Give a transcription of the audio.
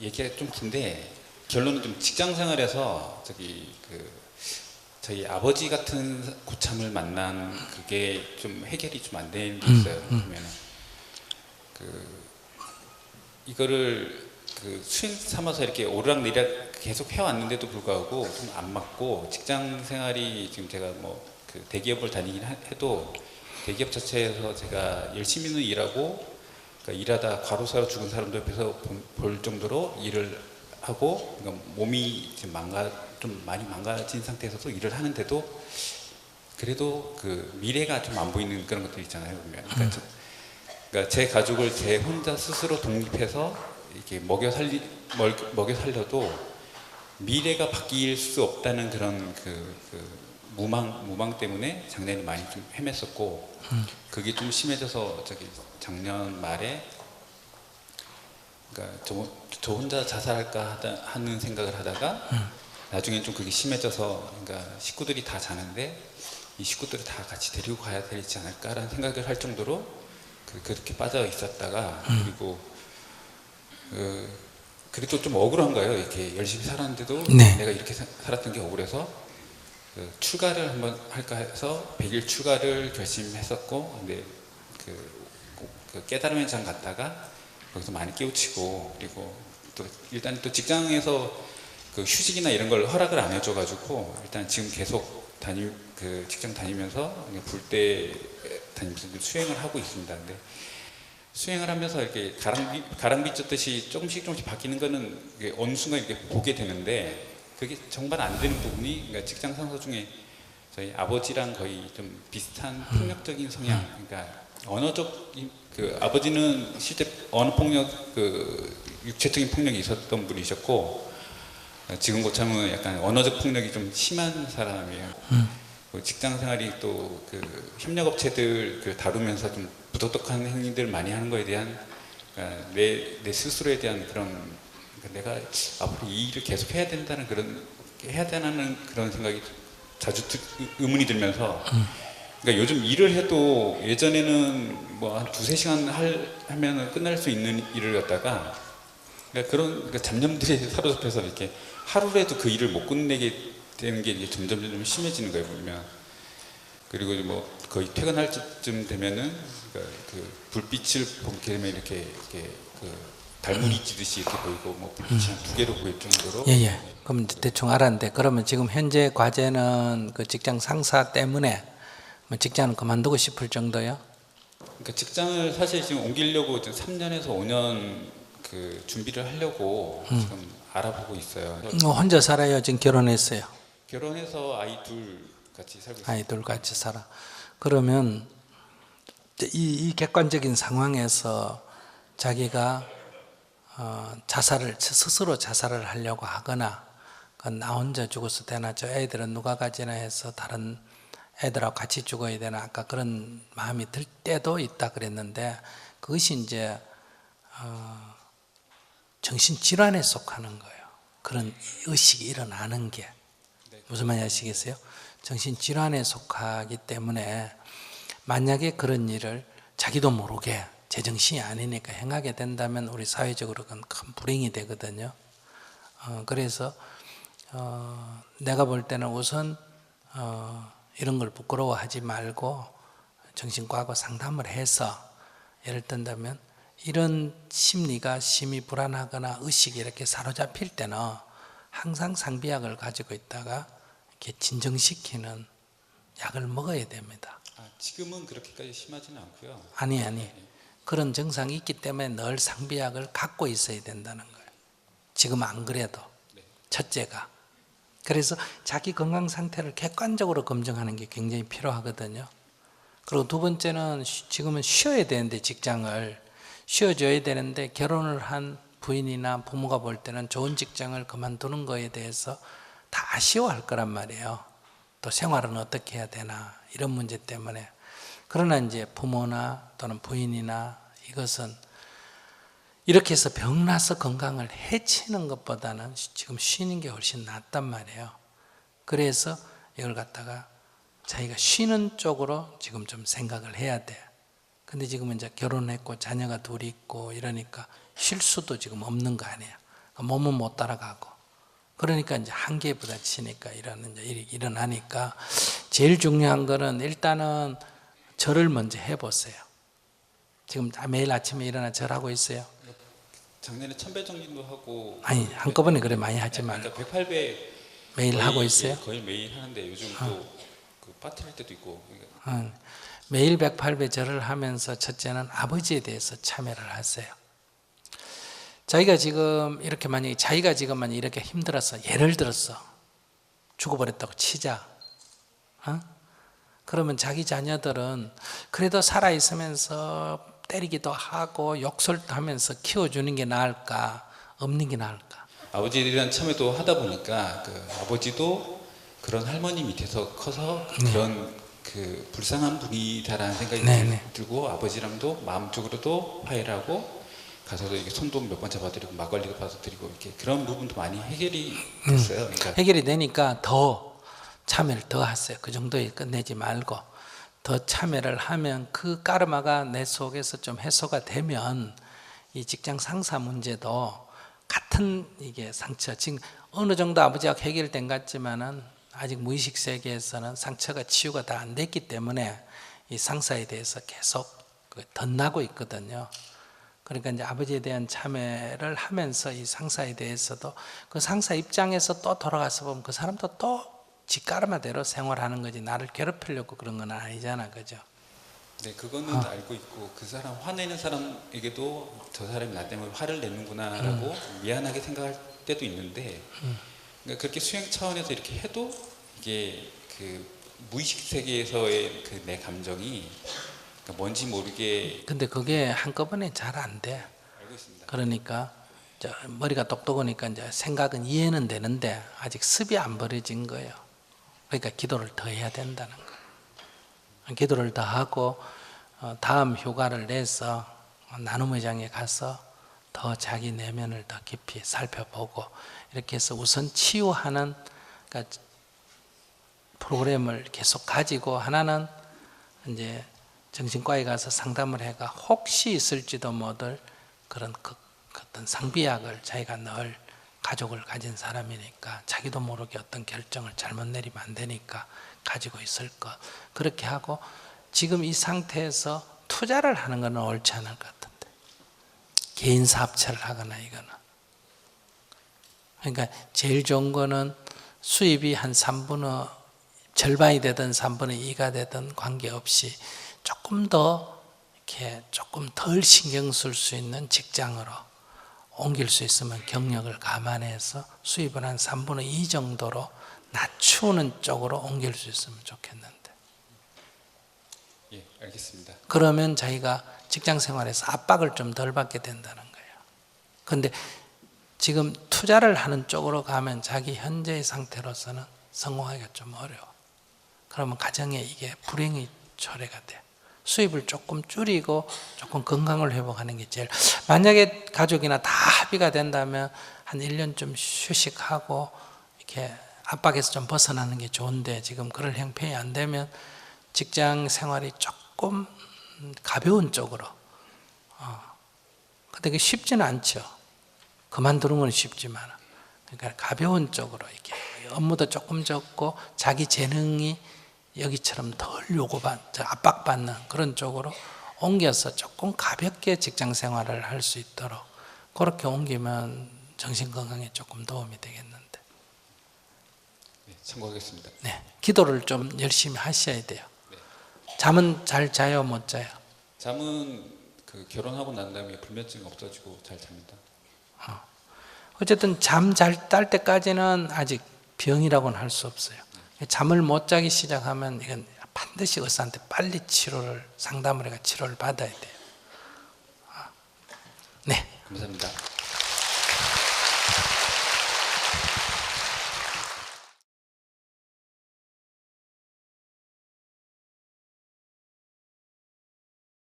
얘기가 좀 긴데 결론은 좀 직장 생활에서 저희 아버지 같은 고참을 만난 그게 좀 해결이 좀 안 되는 게 있어요. 그러면 이거를 수행 삼아서 이렇게 오르락내리락 계속 해왔는데도 불구하고 좀 안 맞고, 직장 생활이 지금 제가 대기업을 다니긴 해도 대기업 자체에서 제가 열심히는 일하고, 그러니까 일하다 과로사로 죽은 사람도 옆에서 볼 정도로 일을 하고, 그러니까 몸이 지금 좀 많이 망가진 상태에서도 일을 하는데도 그래도 미래가 좀 안 보이는 그런 것들 있잖아요. 보면. 그러니까 제 가족을 제 혼자 스스로 독립해서 이렇게 먹여 살려도 미래가 바뀔 수 없다는 그런 무망 때문에 작년에 많이 좀 헤맸었고, 그게 좀 심해져서 작년 말에 그러니까 저 혼자 자살할까 하는 생각을 하다가 나중엔 좀 그게 심해져서, 그러니까 식구들이 다 자는데 이 식구들을 다 같이 데리고 가야 되지 않을까라는 생각을 할 정도로 그렇게 빠져 있었다가, 그래도 좀 억울한 거예요. 이렇게 열심히 살았는데도 네. 내가 이렇게 살았던 게 억울해서 출가를 한번 할까 해서 100일 출가를 결심했었고, 근데 깨달음의 장 갔다가 거기서 많이 깨우치고, 그리고 또 일단 또 직장에서 휴직이나 이런 걸 허락을 안 해줘가지고 일단 지금 계속 직장 다니면서 그냥 불 때 다니면서 수행을 하고 있습니다. 근데 수행을 하면서 이렇게 가랑비 쪘듯이 조금씩 바뀌는 거는 어느 순간 이렇게 보게 되는데, 그게 정말 안 되는 부분이, 그러니까 직장 상사 중에 저희 아버지랑 거의 좀 비슷한 폭력적인 성향, 그러니까 언어적, 아버지는 실제 언어 폭력, 육체적인 폭력이 있었던 분이셨고, 지금 고참은 약간 언어적 폭력이 좀 심한 사람이에요. 직장 생활이 또 협력업체들 다루면서 좀 부도덕한 행위들 많이 하는 거에 대한, 그러니까 내 스스로에 대한 그런, 그러니까 내가 앞으로 이 일을 계속 해야 되는 그런 생각이 자주 의문이 들면서, 그러니까 요즘 일을 해도 예전에는 한 2-3시간 하면 끝날 수 있는 일을 갖다가, 그러니까 잡념들이 사로잡혀서 이렇게 하루라도 그 일을 못 끝내게 되는 게 이제 점점 심해지는 거예요, 보면. 그리고 거의 퇴근할 쯤 되면은 불빛을 보게 되면 이렇게 달무리 찌듯이 이렇게 보이고, 불빛이 한 2개로 보일 정도로. 예. 그럼 대충 알았는데, 그러면 지금 현재 과제는 직장 상사 때문에 직장을 그만두고 싶을 정도요? 그러니까 직장을 사실 지금 옮기려고 3년에서 5년 준비를 하려고 지금 알아보고 있어요. 혼자 살아요? 지금 결혼했어요? 결혼해서 아이 둘 같이 살고 있어요. 아이 둘 같이 살아. 그러면 이 객관적인 상황에서 자기가 스스로 자살을 하려고 하거나, 나 혼자 죽어서 되나, 저 애들은 누가 가지나 해서 다른 애들하고 같이 죽어야 되나, 아까 그런 마음이 들 때도 있다 그랬는데, 그것이 이제 정신질환에 속하는 거예요. 그런 의식이 일어나는 게. 무슨 말인지 아시겠어요? 정신질환에 속하기 때문에 만약에 그런 일을 자기도 모르게 제정신이 아니니까 행하게 된다면 우리 사회적으로 그건 큰 불행이 되거든요. 그래서 내가 볼 때는 우선 이런 걸 부끄러워하지 말고 정신과하고 상담을 해서, 예를 든다면 이런 심리가 심히 불안하거나 의식이 이렇게 사로잡힐 때는 항상 상비약을 가지고 있다가 이렇게 진정시키는 약을 먹어야 됩니다. 지금은 그렇게까지 심하지는 않고요. 아니. 그런 증상이 있기 때문에 늘 상비약을 갖고 있어야 된다는 거예요. 지금 안 그래도. 첫째가. 그래서 자기 건강 상태를 객관적으로 검증하는 게 굉장히 필요하거든요. 그리고 두 번째는 지금은 쉬어야 되는데, 직장을 쉬어줘야 되는데, 결혼을 한 부인이나 부모가 볼 때는 좋은 직장을 그만두는 거에 대해서 다 아쉬워할 거란 말이에요. 또 생활은 어떻게 해야 되나, 이런 문제 때문에. 그러나 이제 부모나 또는 부인이나 이것은 이렇게 해서 병나서 건강을 해치는 것보다는 지금 쉬는 게 훨씬 낫단 말이에요. 그래서 이걸 갖다가 자기가 쉬는 쪽으로 지금 좀 생각을 해야 돼. 근데 지금 이제 결혼했고 자녀가 둘이 있고 이러니까 쉴 수도 지금 없는 거 아니에요. 몸은 못 따라가고. 그러니까 이제 한계에 부딪히니까 이러는 일이 일어나니까 제일 중요한 거는 일단은 절을 먼저 해보세요. 지금 매일 아침에 일어나 절하고 있어요? 작년에 1000배 정도 하고 아니 한꺼번에 그래 많이 하지 말고 그러니까 108배 매일 하고 있어요? 거의 매일 하는데 요즘 또 그 파티 할 때도 있고 매일 108배 절을 하면서 첫째는 아버지에 대해서 참여를 하세요. 자기가 지금 이렇게 만약에 자기가 지금 만약에 이렇게 힘들어서 예를 들어서 죽어버렸다고 치자. 그러면 자기 자녀들은 그래도 살아있으면서 때리기도 하고 욕설도 하면서 키워주는 게 나을까 없는 게 나을까? 아버지랑 참여도 하다 보니까 그 아버지도 그런 할머니 밑에서 커서 그런 그 불쌍한 분이다라는 생각이 들고 아버지랑도 마음적으로도 화해하고 가서도 이게 손도 몇 번 잡아드리고 막걸리도 받아드리고 이렇게 그런 부분도 많이 해결이 됐어요. 그러니까 해결이 되니까 더 참여를 더 하세요. 그 정도에 끝내지 말고 더 참여를 하면 그 까르마가 내 속에서 좀 해소가 되면 이 직장 상사 문제도 같은 이게 상처 지금 어느 정도 아버지가 해결된 것 같지만은 아직 무의식 세계에서는 상처가 치유가 다 안 됐기 때문에 이 상사에 대해서 계속 덧나고 있거든요. 그러니까 이제 아버지에 대한 참여를 하면서 이 상사에 대해서도 그 상사 입장에서 또 돌아가서 보면 그 사람도 또 지까르마대로 생활하는 거지 나를 괴롭히려고 그런 건 아니잖아, 그죠? 네, 그거는 알고 있고 그 사람 화내는 사람에게도 저 사람이 나 때문에 화를 내는구나라고 미안하게 생각할 때도 있는데 그러니까 그렇게 수행 차원에서 이렇게 해도 이게 그 무의식 세계에서의 그 내 감정이 그러니까 뭔지 모르게 근데 그게 한꺼번에 잘 안 돼. 알고 있습니다. 그러니까 머리가 똑똑하니까 이제 생각은 이해는 되는데 아직 습이 안 버려진 거예요. 그러니까 기도를 더 해야 된다는 거예요. 기도를 더 하고 다음 휴가를 내서 나눔의 장에 가서 더 자기 내면을 더 깊이 살펴보고 이렇게 해서 우선 치유하는 그러니까 프로그램을 계속 가지고 하나는 이제 정신과에 가서 상담을 해가 혹시 있을지도 모를 그런 어떤 상비약을 자기가 늘 가족을 가진 사람이니까 자기도 모르게 어떤 결정을 잘못 내리면 안 되니까 가지고 있을 것 그렇게 하고 지금 이 상태에서 투자를 하는 건 옳지 않을 것 같은데 개인 사업체를 하거나 이거는 그러니까 제일 좋은 거는 수입이 한 3분의 절반이 되든 3분의 2가 되든 관계없이 조금 더 이렇게 조금 덜 신경 쓸 수 있는 직장으로 옮길 수 있으면 경력을 감안해서 수입을 한 3분의 2 정도로 낮추는 쪽으로 옮길 수 있으면 좋겠는데. 예, 알겠습니다. 그러면 자기가 직장 생활에서 압박을 좀 덜 받게 된다는 거예요. 그런데 지금 투자를 하는 쪽으로 가면 자기 현재의 상태로서는 성공하기가 좀 어려워. 그러면 가정에 이게 불행이 초래가 돼. 수입을 조금 줄이고 조금 건강을 회복하는 게 제일 만약에 가족이나 다 합의가 된다면 한 1년 좀 휴식하고 이렇게 압박에서 좀 벗어나는 게 좋은데 지금 그럴 형편이 안 되면 직장 생활이 조금 가벼운 쪽으로 근데 그게 쉽지는 않죠. 그만두는 건 쉽지만 그러니까 가벼운 쪽으로 이렇게 업무도 조금 적고 자기 재능이 여기처럼 덜 압박받는 그런 쪽으로 옮겨서 조금 가볍게 직장 생활을 할 수 있도록 그렇게 옮기면 정신건강에 조금 도움이 되겠는데. 네, 참고하겠습니다. 네, 기도를 좀 열심히 하셔야 돼요. 잠은 잘 자요, 못 자요? 잠은 그 결혼하고 난 다음에 불면증이 없어지고 잘 잡니다. 어쨌든 잠 잘 딸 때까지는 아직 병이라고는 할 수 없어요. 잠을 못 자기 시작하면 이건 반드시 의사한테 빨리 상담을 해가 치료를 받아야 돼요. 네. 감사합니다.